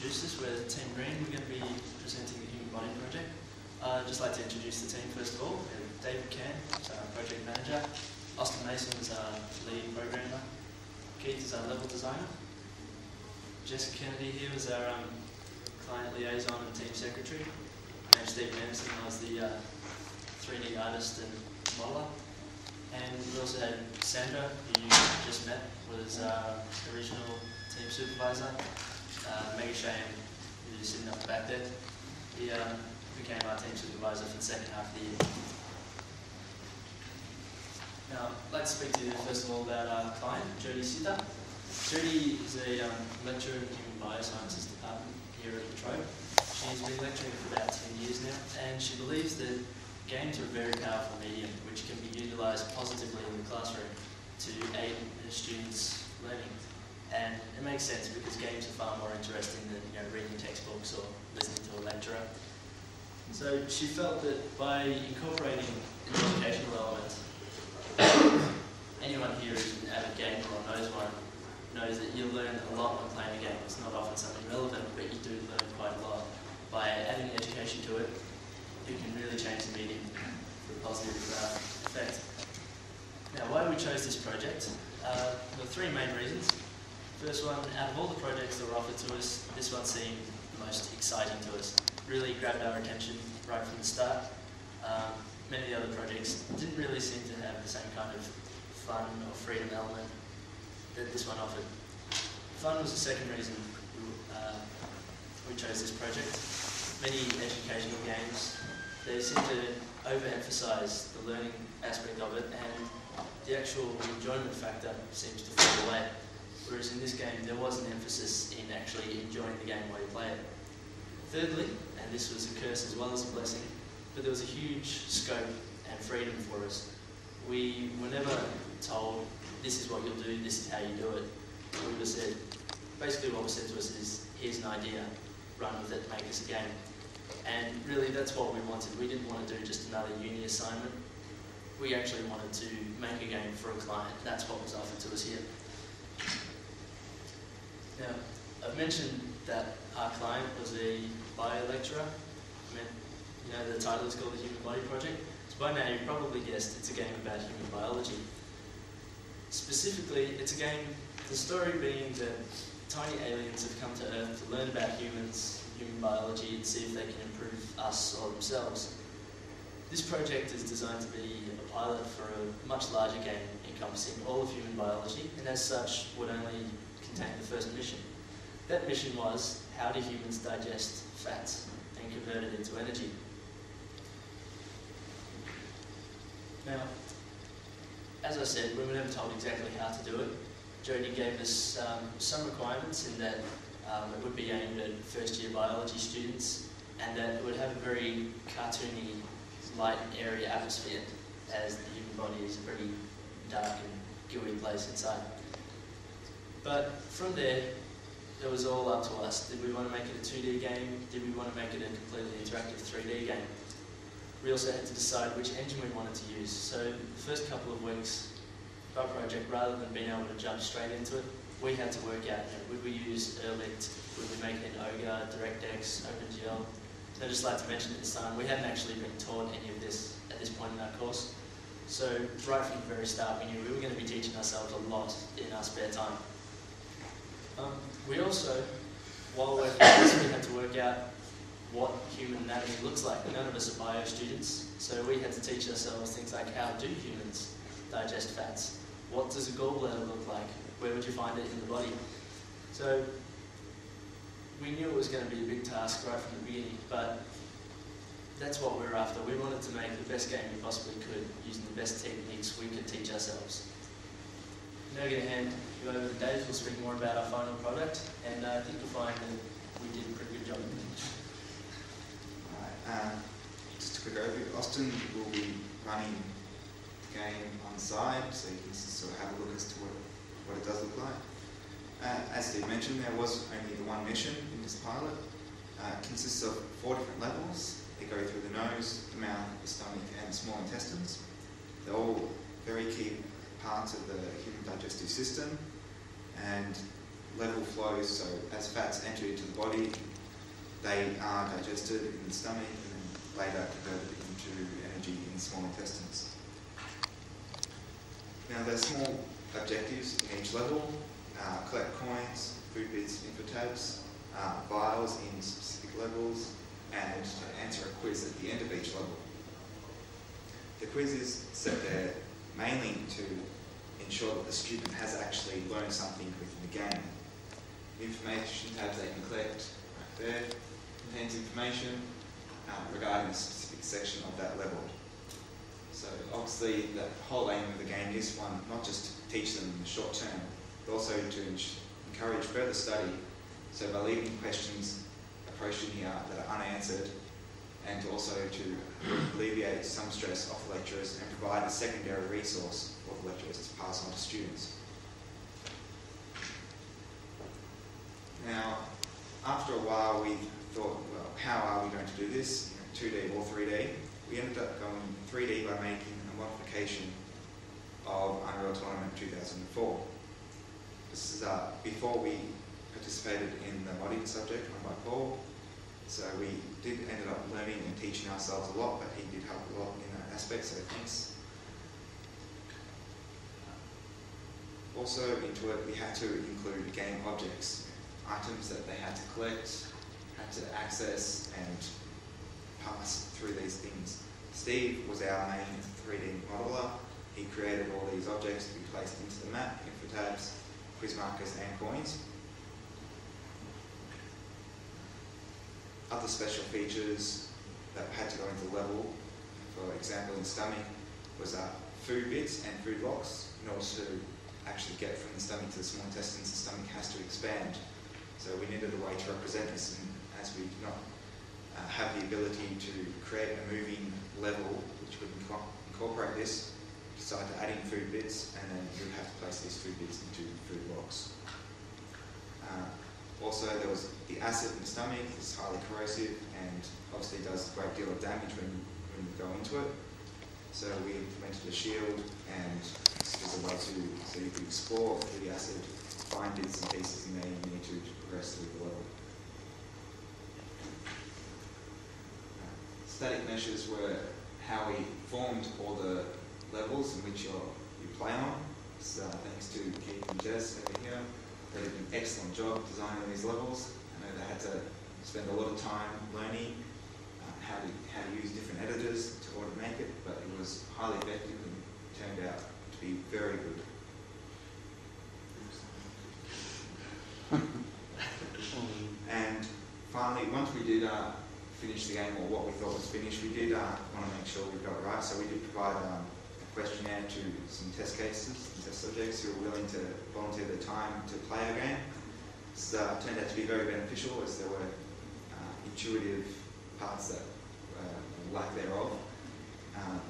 introduce this. We're Team Green. We're going to be presenting the Human Body Project. I'd just like to introduce the team first of all. We have David Can, who's our project manager. Austin Mason is our lead programmer. Keith is our level designer. Jessica Kennedy here is our client liaison and team secretary. And Steve Anderson was the 3D artist and modeler. And we also had Sandra, who you just met, was our original team supervisor. Maggie Shane, who's sitting up the back there, he became our team supervisor for the second half of the year. Now, I'd like to speak to you first of all about our client, Jody Sitter. Jody is a lecturer in the Human Biosciences department here at La Trobe. She's been lecturing for about 10 years now, and she believes that games are a very powerful medium which can be utilised positively in the classroom to aid a student's learning. And it makes sense because games are far more interesting than reading textbooks or listening to a lecturer. So she felt that by incorporating an educational element, anyone here who's an avid gamer or knows one knows that you learn a lot when playing a game. It's not often something relevant, but you do learn quite a lot. By adding education to it, you can really change the medium for a positive effect. Now, why we chose this project? There are three main reasons. First one, out of all the projects that were offered to us, this one seemed the most exciting to us. Really grabbed our attention right from the start. Many of the other projects didn't really seem to have the same kind of fun or freedom element that this one offered. Fun was the second reason we chose this project. Many educational games, they seem to overemphasise the learning aspect of it, and the actual enjoyment factor seems to fall away. Whereas in this game, there was an emphasis in actually enjoying the game while you play it. Thirdly, and this was a curse as well as a blessing, but there was a huge scope and freedom for us. We were never told, this is what you'll do, this is how you do it. We were said, basically what was said to us is, here's an idea, run with it, make us a game. And really that's what we wanted. We didn't want to do just another uni assignment. We actually wanted to make a game for a client. That's what was offered to us here. Now, I've mentioned that our client was a bio lecturer. The title is called the Human Body Project. So by now you've probably guessed it's a game about human biology. Specifically, it's a game, the story being that tiny aliens have come to Earth to learn about humans, human biology, and see if they can improve us or themselves. This project is designed to be a pilot for a much larger game encompassing all of human biology, and as such would only contain the first mission. That mission was, how do humans digest fats and convert it into energy? Now, as I said, we were never told exactly how to do it. Jody gave us some requirements in that it would be aimed at first-year biology students, and that it would have a very cartoony, light and airy atmosphere, as the human body is a pretty dark and gooey place inside. But from there, it was all up to us. Did we want to make it a 2D game? Did we want to make it a completely interactive 3D game? We also had to decide which engine we wanted to use. So the first couple of weeks of our project, rather than being able to jump straight into it, we had to work out, would we use Erlict, would we make it in Ogre, DirectX, OpenGL? So I'd just like to mention at this time, we hadn't actually been taught any of this at this point in our course. So right from the very start, we knew we were going to be teaching ourselves a lot in our spare time. We also, while working on this, we had to work out what human anatomy looks like. None of us are bio students, so we had to teach ourselves things like, how do humans digest fats? What does a gallbladder look like? Where would you find it in the body? So we knew it was going to be a big task right from the beginning, but that's what we were after. We wanted to make the best game we possibly could using the best techniques we could teach ourselves. Now I'm going to hand you over to Dave, who'll speak more about our final product, and I think you'll find that we did a pretty good job. Alright, just a quick overview. Austin will be running the game on the side, so you can sort of have a look as to what it does look like. As Steve mentioned, there was only the one mission in this pilot. It consists of 4 different levels. They go through the nose, the mouth, the stomach, and the small intestines. They're all very key parts of the human digestive system, and level flows, so as fats enter into the body, they are digested in the stomach and then later converted into energy in the small intestines. Now there's small objectives in each level: collect coins, food bits, info tabs, vials in specific levels, and to answer a quiz at the end of each level. The quiz is set there mainly to ensure that the student has actually learned something within the game. The information tabs they can collect right there contains information regarding a specific section of that level. So obviously the whole aim of the game is one, not just to teach them in the short term, but also to encourage further study. So by leaving questions approaching here that are unanswered, and also to alleviate some stress off the lecturers and provide a secondary resource for the lecturers to pass on to students. Now, after a while we thought, well, how are we going to do this, 2D or 3D? We ended up going 3D by making a modification of Unreal Tournament 2004. This is before we participated in the modding subject run by Paul. So we ended up learning and teaching ourselves a lot, but he did help a lot in that aspect, so thanks. Also into it, we had to include game objects, items that they had to collect, had to access and pass through these things. Steve was our main 3D modeler. He created all these objects to be placed into the map, info tabs, quiz markers and coins. Other special features that had to go into the level, for example in stomach, was food bits and food blocks. In order to actually get from the stomach to the small intestines, the stomach has to expand. So we needed a way to represent this, and as we did not have the ability to create a moving level which would incorporate this, we decided to add in food bits, and then you would have to place these food bits into food blocks. Also, there was the acid in the stomach. It's highly corrosive and obviously does a great deal of damage when you go into it. So we implemented a shield, and this was a way so you could explore through the acid, find bits and pieces in there you need to progress through the level. Static meshes were how we formed all the levels in which you play on. So thanks to Keith and Jess over here. They did an excellent job designing these levels. I know they had to spend a lot of time learning how to use different editors to order to make it, but it was highly effective and turned out to be very good. And finally, once we did finish the game, or what we thought was finished, we did want to make sure we got it right, so we did provide a questionnaire to some test cases, test subjects who were willing to volunteer their time to play our game. This turned out to be very beneficial, as there were intuitive parts that lack thereof,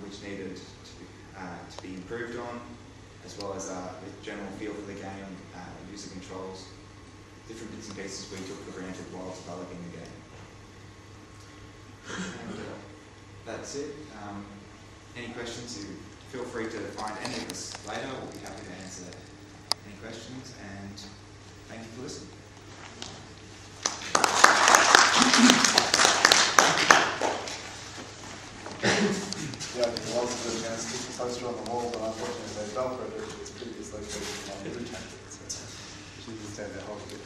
which needed to be improved on, as well as the general feel for the game, user controls, different bits and pieces we took for granted while developing the game. And that's it. Any questions? Feel free to find any of us later. We'll be happy to answer any questions, and thank you for listening. Yeah, I think there was a chance to keep the poster on the wall, but unfortunately they fell further to its previous location on the route. So she just had to hold it.